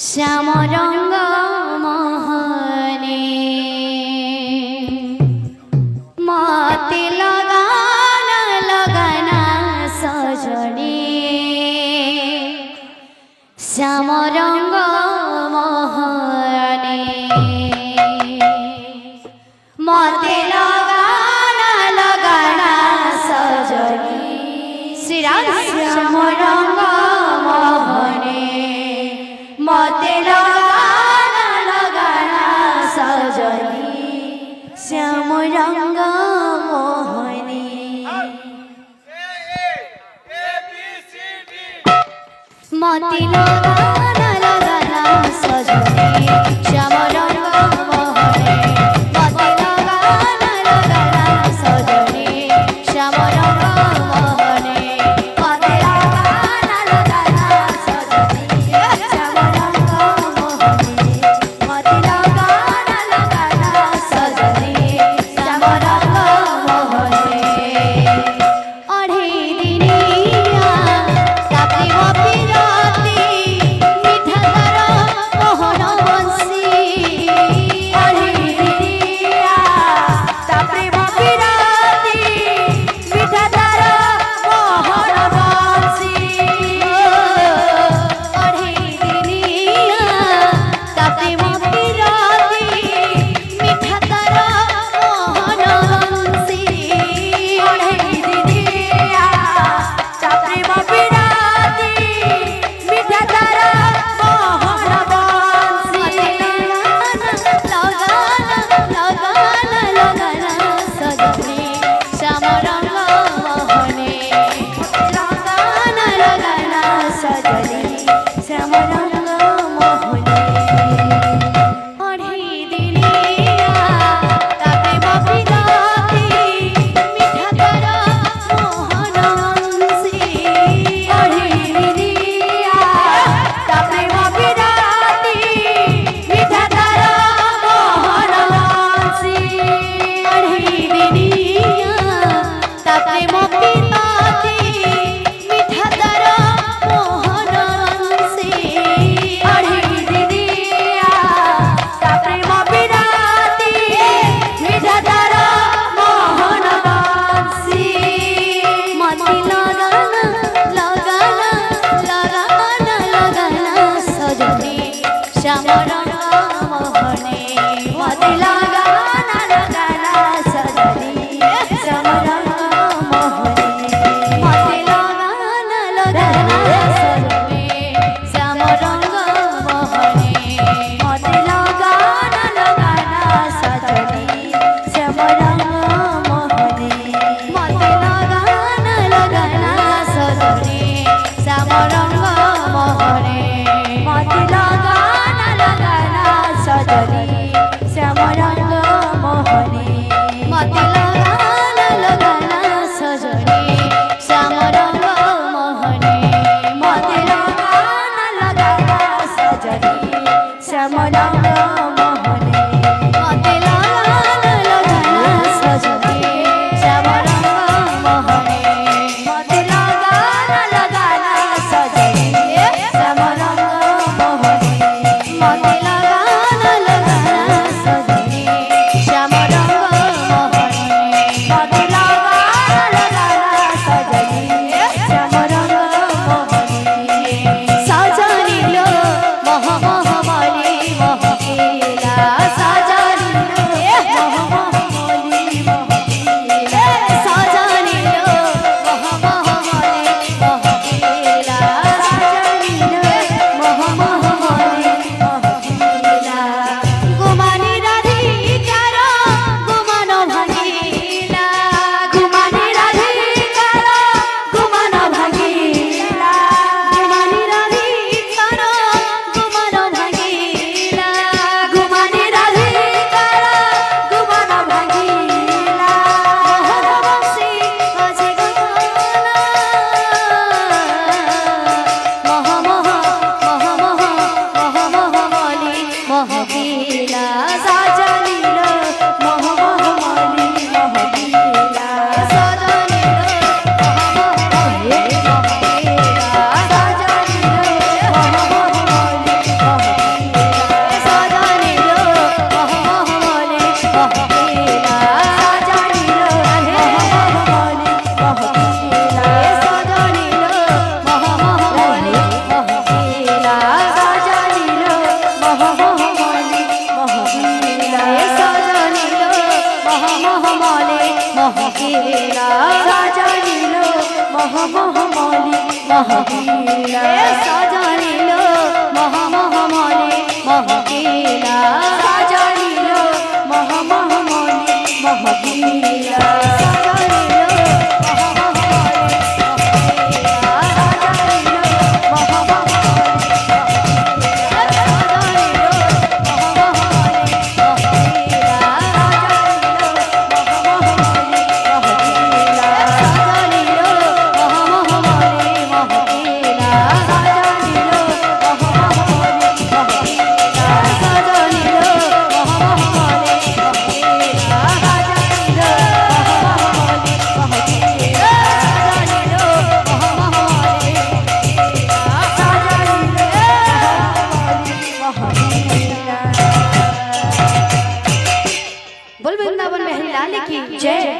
श्याम रंग मोहने मते लगाना लगाना सजनी श्याम रंग मोहने मते लगाना लगाना सजनी श्री राम श्याम रंग मोहने मते लगाना लगाना सजनी श्याम रंग मोहनी मते लगाना लगाना सजनी श्याम रंग मोहनी मते लगाना लगाना सजनी श्याम रंग मोहनी मते लगाना लगाना सजनी श्याम रंग मोहनी मते लगाना लगाना सजनी श्याम रंग मोहनी अढ़े दिनिया तापी पिराती मिठा दर मोहन बंसी अढ़े दिनिया तापी पिराती मिठा दर मोहन बंसी अढ़े दिनिया तापी पिराती मिठा दर मोहन बंसी अढ़े दिनिया तापी पिराती मिठा दर मोहन बंसी लगाना लगाना लगाना सजनी श्याम रंग मोहने लगाना लगाना सजनी श्याम रंग मोहने अढ़े दिनिया तापे पिराती मिठा दर मोहन बंसी अढ़े दिनिया तापे पिराती मिठा दर मोहन बंसी अढ़े दिनिया तापे पिराती मिठा दर मोहन बंसी अढ़े दिनिया तापे पिराती मिठा दर मोहन बंसी मते लगाना लगाना लगाना लगाना सजनी श्याम रंग मोहने मते लगाना लगाना सजनी श्याम रंग मोहने मते लगाना लगाना सजनी श्याम रंग मोहने मते लगाना लगाना सजनी श्याम रंग मोहने मते लगाना लगाना सजनी श्याम रंग मोहने मते लगाना लगाना सजनी श्याम रंग मोहने मते लगाना लगाना सजनी श्याम रंग मोहने मते लगाना लगाना सजनी श्याम रंग मोहने मते लगाना लगाना सजनी श्याम रंग मोहने मते लगाना लगाना सजनी श्याम रंग मोहने मते लगाना लगाना सजनी श्याम रंग मोहने मते लगाना लगाना सजनी श्याम रंग मोहने सजनी लो मोह मोह मरी मोह लाल की जय।